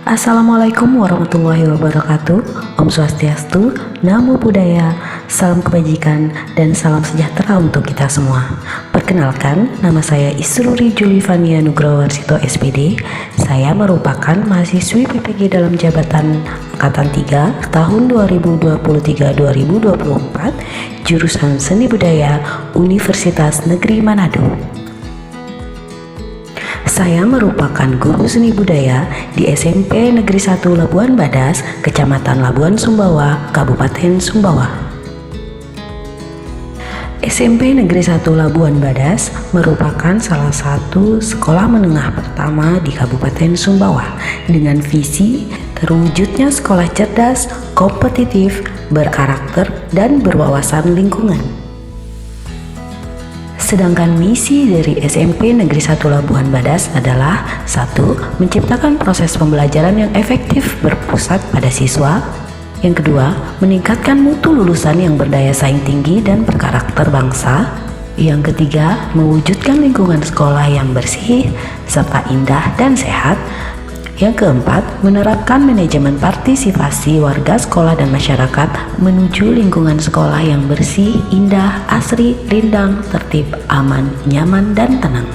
Assalamualaikum warahmatullahi wabarakatuh. Om Swastiastu, Namo Buddhaya, salam kebajikan dan salam sejahtera untuk kita semua. Perkenalkan, nama saya Isruri Julifania Nugrawarsito SPD. Saya merupakan mahasiswi PPG dalam jabatan Angkatan 3 tahun 2023-2024, jurusan Seni Budaya Universitas Negeri Manado. Saya merupakan guru seni budaya di SMP Negeri 1 Labuan Badas, Kecamatan Labuan Sumbawa, Kabupaten Sumbawa. SMP Negeri 1 Labuan Badas merupakan salah satu sekolah menengah pertama di Kabupaten Sumbawa dengan visi terwujudnya sekolah cerdas, kompetitif, berkarakter, dan berwawasan lingkungan. Sedangkan misi dari SMP Negeri 1 Labuan Badas adalah 1. Menciptakan proses pembelajaran yang efektif berpusat pada siswa. Yang kedua, meningkatkan mutu lulusan yang berdaya saing tinggi dan berkarakter bangsa. Yang ketiga, mewujudkan lingkungan sekolah yang bersih serta indah dan sehat. Yang keempat, menerapkan manajemen partisipasi warga sekolah dan masyarakat menuju lingkungan sekolah yang bersih, indah, asri, rindang, tertib, aman, nyaman, dan tenang.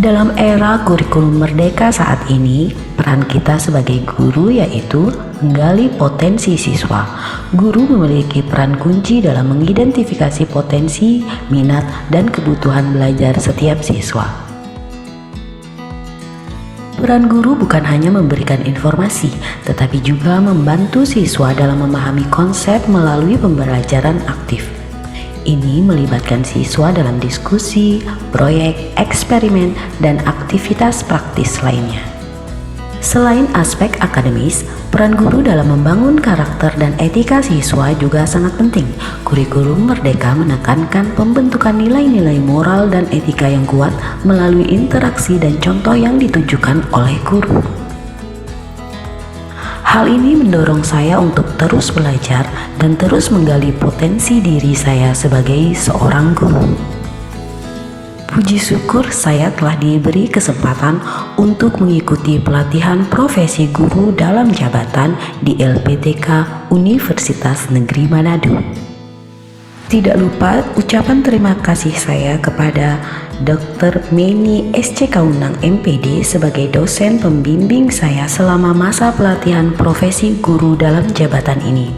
Dalam era kurikulum merdeka saat ini, peran kita sebagai guru yaitu menggali potensi siswa. Guru memiliki peran kunci dalam mengidentifikasi potensi, minat, dan kebutuhan belajar setiap siswa. Peran guru bukan hanya memberikan informasi, tetapi juga membantu siswa dalam memahami konsep melalui pembelajaran aktif. Ini melibatkan siswa dalam diskusi, proyek, eksperimen, dan aktivitas praktis lainnya. Selain aspek akademis, peran guru dalam membangun karakter dan etika siswa juga sangat penting. Kurikulum Merdeka menekankan pembentukan nilai-nilai moral dan etika yang kuat melalui interaksi dan contoh yang ditujukan oleh guru. Hal ini mendorong saya untuk terus belajar dan terus menggali potensi diri saya sebagai seorang guru. Puji syukur saya telah diberi kesempatan untuk mengikuti pelatihan profesi guru dalam jabatan di LPTK Universitas Negeri Manado. Tidak lupa ucapan terima kasih saya kepada Dr. Meni SC Kaunang MPD sebagai dosen pembimbing saya selama masa pelatihan profesi guru dalam jabatan ini.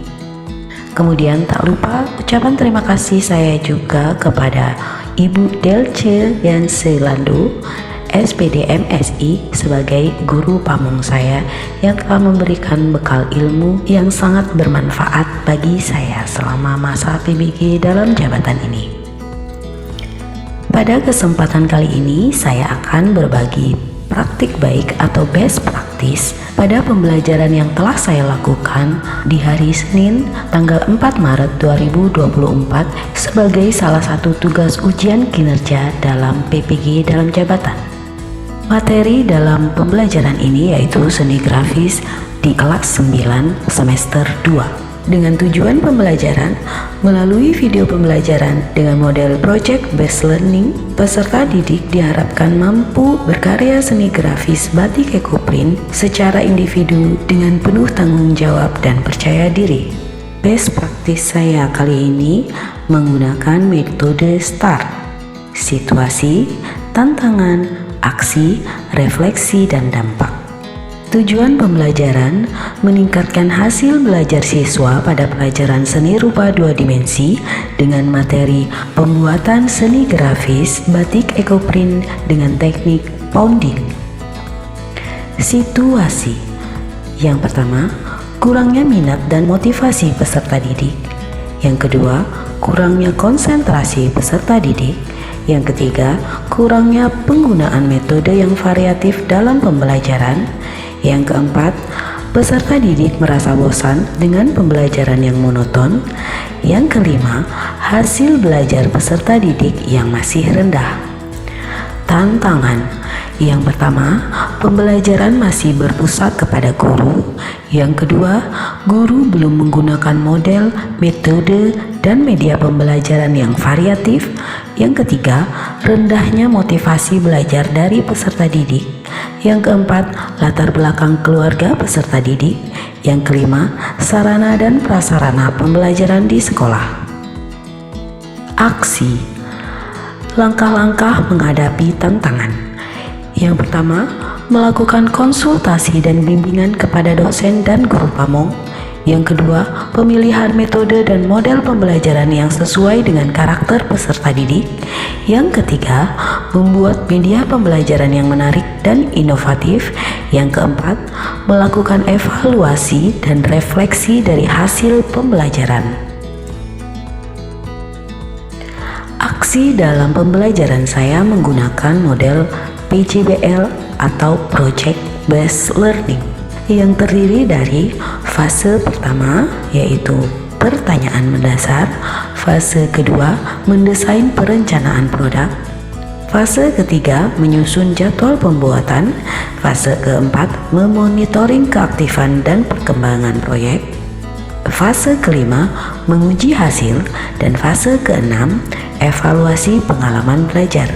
Kemudian tak lupa ucapan terima kasih saya juga kepada Ibu Delce Yanselando, SPD MSI sebagai guru pamong saya yang telah memberikan bekal ilmu yang sangat bermanfaat bagi saya selama masa PBG dalam jabatan ini. Pada kesempatan kali ini saya akan berbagi praktik baik atau best practice pada pembelajaran yang telah saya lakukan di hari Senin tanggal 4 Maret 2024 sebagai salah satu tugas ujian kinerja dalam PPG dalam jabatan. Materi dalam pembelajaran ini yaitu seni grafis di kelas 9 semester 2. Dengan tujuan pembelajaran melalui video pembelajaran dengan model project based learning, peserta didik diharapkan mampu berkarya seni grafis batik ekoprint secara individu dengan penuh tanggung jawab dan percaya diri. Best practice saya kali ini menggunakan metode STAR: situasi, tantangan, aksi, refleksi, dan dampak. Tujuan pembelajaran meningkatkan hasil belajar siswa pada pelajaran seni rupa 2 dimensi dengan materi pembuatan seni grafis batik ekoprint dengan teknik pounding. Situasi yang pertama, kurangnya minat dan motivasi peserta didik. Yang kedua, kurangnya konsentrasi peserta didik. Yang ketiga, kurangnya penggunaan metode yang variatif dalam pembelajaran. Yang keempat, peserta didik merasa bosan dengan pembelajaran yang monoton. Yang kelima, hasil belajar peserta didik yang masih rendah. Tantangan yang pertama, pembelajaran masih berpusat kepada guru. Yang kedua, guru belum menggunakan model, metode, dan media pembelajaran yang variatif. Yang ketiga, rendahnya motivasi belajar dari peserta didik. Yang keempat, latar belakang keluarga peserta didik. Yang kelima, sarana dan prasarana pembelajaran di sekolah. Aksi, langkah-langkah menghadapi tantangan. Yang pertama, melakukan konsultasi dan bimbingan kepada dosen dan guru pamong. Yang kedua, pemilihan metode dan model pembelajaran yang sesuai dengan karakter peserta didik. Yang ketiga, membuat media pembelajaran yang menarik dan inovatif. Yang keempat, melakukan evaluasi dan refleksi dari hasil pembelajaran. Aksi dalam pembelajaran saya menggunakan model PJBL atau Project Based Learning yang terdiri dari fase pertama yaitu pertanyaan mendasar, fase kedua mendesain perencanaan produk, fase ketiga menyusun jadwal pembuatan, fase keempat memonitoring keaktifan dan perkembangan proyek, fase kelima menguji hasil, dan fase keenam evaluasi pengalaman belajar.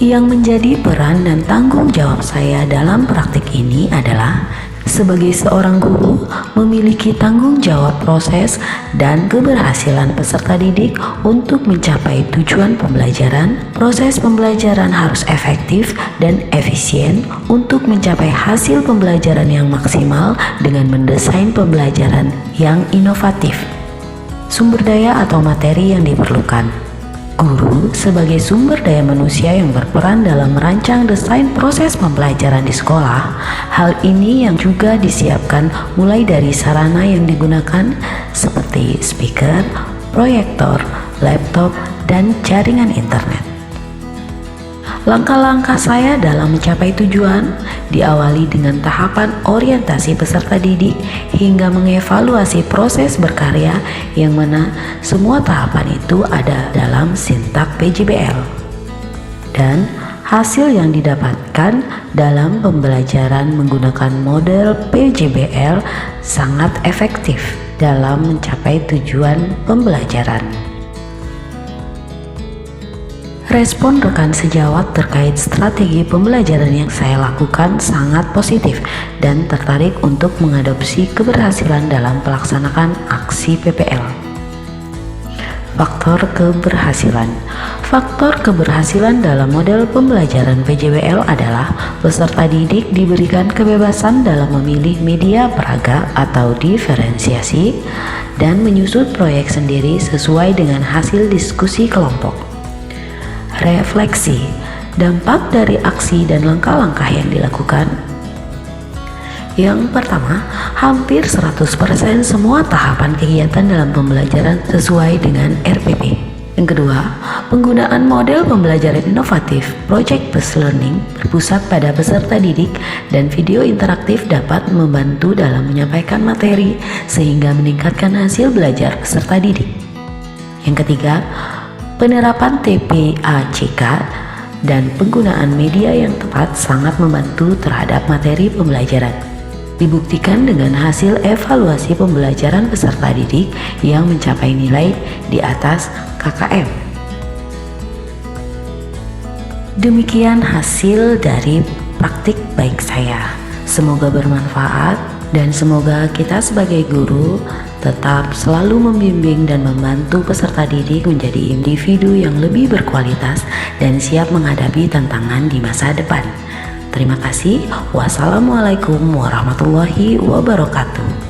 Yang menjadi peran dan tanggung jawab saya dalam praktik ini adalah sebagai seorang guru memiliki tanggung jawab proses dan keberhasilan peserta didik untuk mencapai tujuan pembelajaran. Proses pembelajaran harus efektif dan efisien untuk mencapai hasil pembelajaran yang maksimal dengan mendesain pembelajaran yang inovatif. Sumber daya atau materi yang diperlukan. Guru sebagai sumber daya manusia yang berperan dalam merancang desain proses pembelajaran di sekolah. Hal ini yang juga disiapkan mulai dari sarana yang digunakan seperti speaker, proyektor, laptop, dan jaringan internet. Langkah-langkah saya dalam mencapai tujuan diawali dengan tahapan orientasi peserta didik hingga mengevaluasi proses berkarya, yang mana semua tahapan itu ada dalam sintak PJBL. Dan hasil yang didapatkan dalam pembelajaran menggunakan model PJBL sangat efektif dalam mencapai tujuan pembelajaran. Respon rekan sejawat terkait strategi pembelajaran yang saya lakukan sangat positif dan tertarik untuk mengadopsi keberhasilan dalam pelaksanaan aksi PPL. Faktor keberhasilan. Faktor keberhasilan dalam model pembelajaran PJBL adalah peserta didik diberikan kebebasan dalam memilih media peraga atau diferensiasi dan menyusun proyek sendiri sesuai dengan hasil diskusi kelompok. Refleksi, dampak dari aksi dan langkah-langkah yang dilakukan. Yang pertama, hampir 100% semua tahapan kegiatan dalam pembelajaran sesuai dengan RPP. Yang kedua, penggunaan model pembelajaran inovatif Project Based Learning berpusat pada peserta didik dan video interaktif dapat membantu dalam menyampaikan materi sehingga meningkatkan hasil belajar peserta didik. Yang ketiga, penerapan TPACK dan penggunaan media yang tepat sangat membantu terhadap materi pembelajaran. Dibuktikan dengan hasil evaluasi pembelajaran peserta didik yang mencapai nilai di atas KKM. Demikian hasil dari praktik baik saya. Semoga bermanfaat dan semoga kita sebagai guru tetap selalu membimbing dan membantu peserta didik menjadi individu yang lebih berkualitas dan siap menghadapi tantangan di masa depan. Terima kasih. Wassalamualaikum warahmatullahi wabarakatuh.